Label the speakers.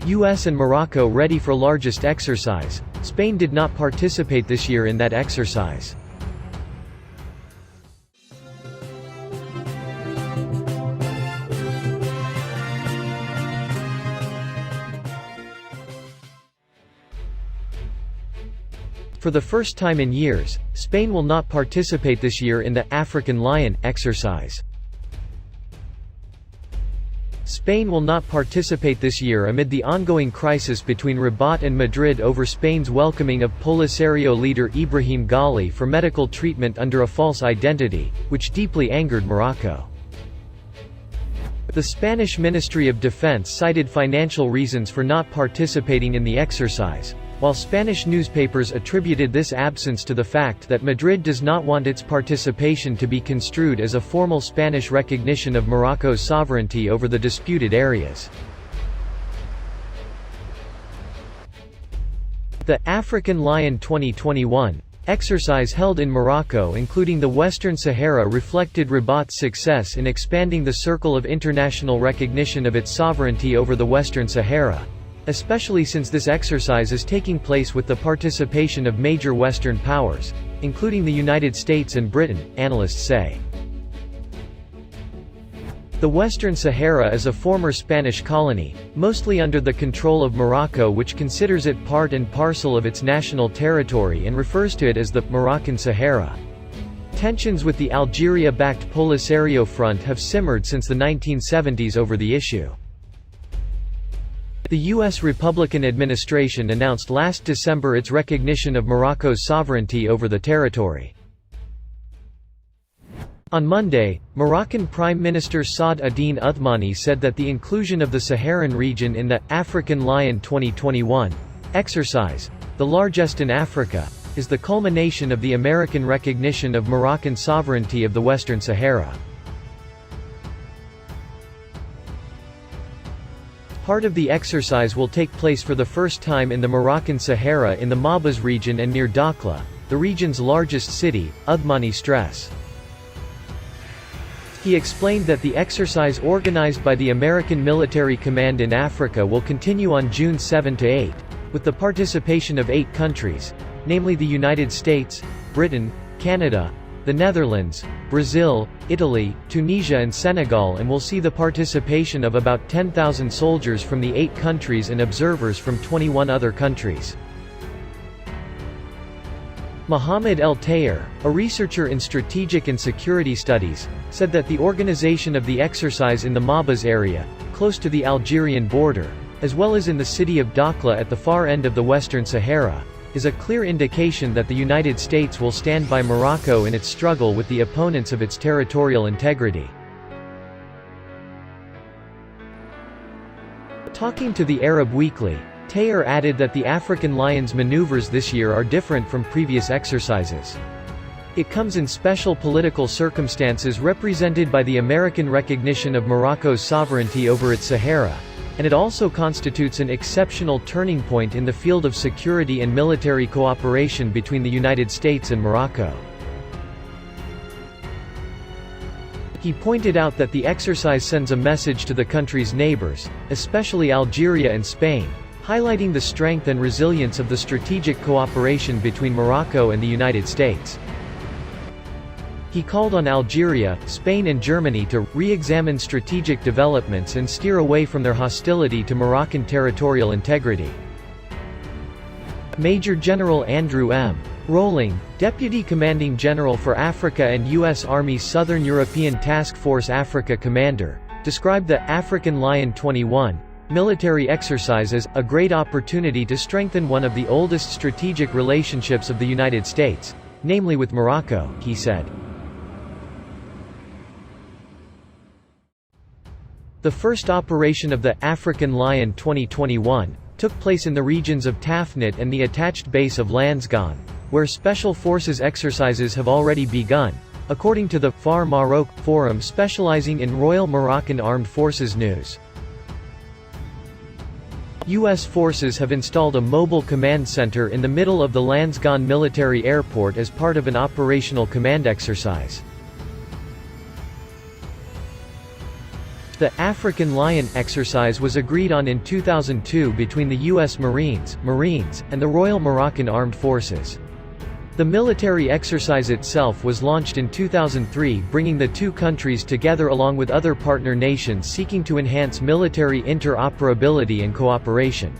Speaker 1: US and Morocco ready for largest exercise. Spain did not participate this year in that exercise. For the first time in years, Spain will not participate this year in the African Lion exercise. Spain will not participate this year amid the ongoing crisis between Rabat and Madrid over Spain's welcoming of Polisario leader Ibrahim Ghali for medical treatment under a false identity, which deeply angered Morocco. The Spanish Ministry of Defense cited financial reasons for not participating in the exercise, while Spanish newspapers attributed this absence to the fact that Madrid does not want its participation to be construed as a formal Spanish recognition of Morocco's sovereignty over the disputed areas. The African Lion 2021 exercise held in Morocco, including the Western Sahara, reflected Rabat's success in expanding the circle of international recognition of its sovereignty over the Western Sahara, especially since this exercise is taking place with the participation of major Western powers, including the United States and Britain, analysts say. The Western Sahara is a former Spanish colony, mostly under the control of Morocco, which considers it part and parcel of its national territory and refers to it as the Moroccan Sahara. Tensions with the Algeria-backed Polisario Front have simmered since the 1970s over the issue. The U.S. Republican administration announced last December its recognition of Morocco's sovereignty over the territory. On Monday, Moroccan Prime Minister Saad ad-Din Uthmani said that the inclusion of the Saharan region in the African Lion 2021 exercise, the largest in Africa, is the culmination of the American recognition of Moroccan sovereignty of the Western Sahara. Part of the exercise will take place for the first time in the Moroccan Sahara in the Mabaz region and near Dakhla, the region's largest city, Uthmani stressed. He explained that the exercise organized by the American Military Command in Africa will continue on June 7 to 8, with the participation of 8 countries, namely the United States, Britain, Canada, the Netherlands, Brazil, Italy, Tunisia and Senegal, and will see the participation of about 10,000 soldiers from the 8 countries and observers from 21 other countries. Mohamed El Tayer, a researcher in strategic and security studies, said that the organization of the exercise in the Mabaz area, close to the Algerian border, as well as in the city of Dakhla at the far end of the Western Sahara, is a clear indication that the United States will stand by Morocco in its struggle with the opponents of its territorial integrity. Talking to the Arab Weekly, Tayer added that the African Lion's maneuvers this year are different from previous exercises. It comes in special political circumstances represented by the American recognition of Morocco's sovereignty over its Sahara, and it also constitutes an exceptional turning point in the field of security and military cooperation between the United States and Morocco. He pointed out that the exercise sends a message to the country's neighbors, especially Algeria and Spain, highlighting the strength and resilience of the strategic cooperation between Morocco and the United States. He called on Algeria, Spain and Germany to re-examine strategic developments and steer away from their hostility to Moroccan territorial integrity. Major General Andrew M. Rolling, Deputy Commanding General for Africa and U.S. Army's Southern European Task Force Africa Commander, described the African Lion 21 military exercise as a great opportunity to strengthen one of the oldest strategic relationships of the United States, namely with Morocco, he said. The first operation of the African Lion 2021 took place in the regions of Tafnit and the attached base of Lansgone, where Special Forces exercises have already begun, according to the Far Maroc forum specializing in Royal Moroccan Armed Forces news. U.S. forces have installed a mobile command center in the middle of the Lansgone military airport as part of an operational command exercise. The African Lion exercise was agreed on in 2002 between the U.S. Marines, and the Royal Moroccan Armed Forces. The military exercise itself was launched in 2003, bringing the two countries together along with other partner nations seeking to enhance military interoperability and cooperation.